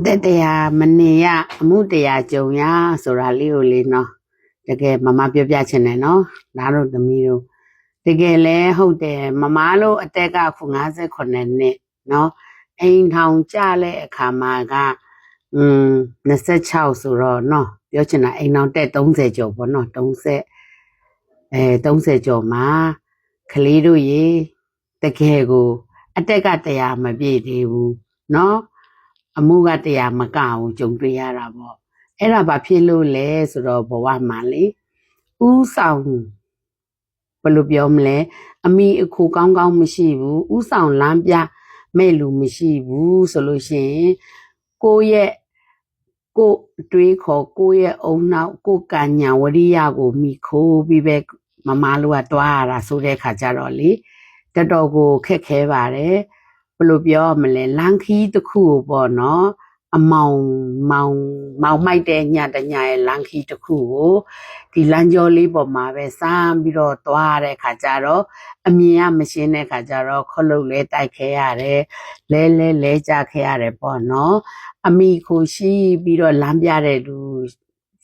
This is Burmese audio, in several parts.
တဲ့တရားမနေရအမှုတရားကြုံရဆိုတာလေးကိုလေနော်တကယ်မမပြောပြချင်တယ်နော်ဒါတို့သမီးတို့တကယ်လဲဟုတ်တယ်မမလို့အသက်ကခု58နှစ်နော်အိမ်ထောင်ကြတဲ့အခါမှာက26ဆိုတော့နော်ပြောချင်တာအိမ်ထောင်တက်30ကျော်ပေါ့နော်30ကျော်မှာကလေးတို့ရေတကယ်ကိုအသက်ကတရားမပြည့်သေးဘူးနော်အမှုကတရားမကဘူးကြုံတွေ့ရတာပေါ့အဲ့ဒါဘာဖြစ်လို့လဲဆိုတော့ဘဝမှာလေဥဆောင်ဘယ်လိုပြောမလဲအမိအခုကောင်းကောင်းမရှိဘူးဥဆောင်လမ်းပြမဲ့လူမရှိဘူးဆိုလို့ရှိရင်ကိုယ့်အတွေးခေါ်ကိုယ့်ရဲ့အုံနောက်ကိုယ်ကညာဝရိယကိုမိခိုးပြီးပဲမမလိုကတွားရတာဆိုတဲ့ခါကျတော့လေတော်တော်ကိုခက်ခဲပါတယ်ဘယ်လိုပြောမလဲလမ်းခီးတစ်ခုကိုပေါ့နော်အမောင်မိုက်တဲ့ညတညရဲ့လမ်းခီးတစ်ခုကိုဒီလမ်းကြောလေးပေါ်မှာပဲစမ်းပြီးတော့သွားတဲ့ခါကျတော့အမြင်ကမရှင်းတဲ့ခါကျတော့ခလုတ်လဲတိုက်ခဲရတယ်လဲကြခဲရတယ်ပေါ့နော်အမိခိုရှိပြီးတော့လမ်းပြတဲ့သူ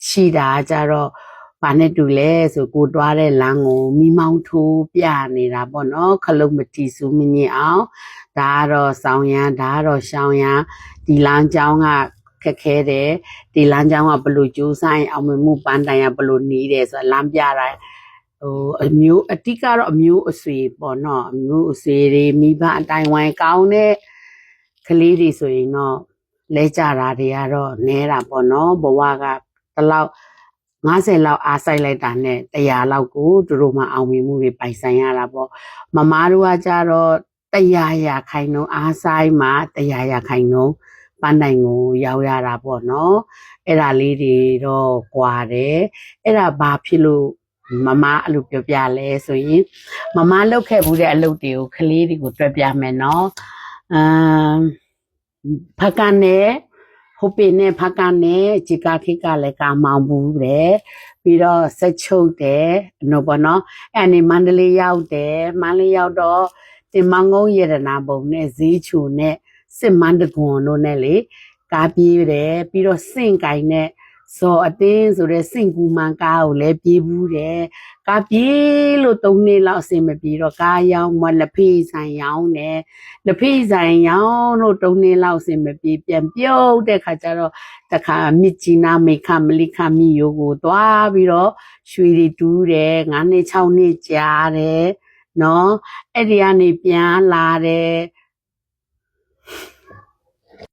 ရှိတာကြတော့ဘာနဲ့တူလဲဆိုကိုတွားတဲ့လမ်းကိုမိမောင်းထိုးပြနေတာပေါ့နော်ခလုတ်မတီစုမမြင်အောင်ဒါကတော့ဆောင်းရမ်းဒါကတော့ရှောင်းရမ်းဒီလမ်းကြောင်းကခက်ခဲတယ်ဒီလမ်းကြောင်းကဘလို့ကျိုးဆိုင်အောင်မှုပန်းတိုင်ကဘလို့နေတယ်ဆိုတော့လမ်းပြတာအမျိုးအတိကတော့အမျိုးအဆွေပေါ့နော်အမျိုးအဆွေတွေမိဘအတိုင်းဝိုင်းကောင်းတဲ့ကလေးတွေဆိုရင်တော့လဲကြတာတွေကတော့နဲတာပေါ့နော်ဘဝကတလောက်50လောက်အားဆိုင်လိုက်တာနဲ့100လောက်ကိုသူတို့မှအောင်မြင်မှုတွေပိုင်ဆိုင်ရတာပေါ့မမားတို့ကကြတော့100%အားဆိုင်မှ100%ပန်းတိုင်ကိုရောက်ရတာပေါ့နော်အဲ့ဒါလေးတွေတော့ကွာတယ်အဲ့ဒါဘာဖြစ်လို့မမအဲ့လိုပြောပြလဲဆိုရင်မမလုပ်ခဲ့ဘူးတဲ့အလုပ်တွေကိုကလေးတွေကိုတွက်ပြမယ်နော်ဖကနေဟိုပင်နဲ့ဖကနေဂျီကာခိကလည်းကာမောင်ဘူးတယ်ပြီးတော့စက်ချုပ်တယ်နော်ပေါ့နော်အဲ့ဒီမန္တလေးရောက်တယ်မန္တလေးရောက်တော့တင်မောင်ကုန်းရတနာပုံနဲ့ဈေးချိုနဲ့စစ်မန်းတကွန်တို့နဲ့လေကားပြေးတယ်ပြီးတော့စင့်ကင်နဲ့ဇော်အတင်းဆိုတဲ့စင့်ကူမန်ကားကိုလည်းပြေးဘူးတယ်ကားပြေးလို့3နှစ်လောက်အဆင်မပြေတော့ကားရောင်းမလက်ဖေးဆိုင်ရောင်းတယ်လက်ဖေးဆိုင်ရောင်းလို့3နှစ်လောက်အဆင်မပြေပြန်ပြုတ်တဲ့ခါကျတော့တခါမြစ်ကြီးနားမိခမလိခမိယိုကိုသွားပြီးတော့ရွှေတွေတူးတယ်9နှစ်6နှစ်ကြာတယ်နော်အဲ့ဒီကနေပြန်လာတယ်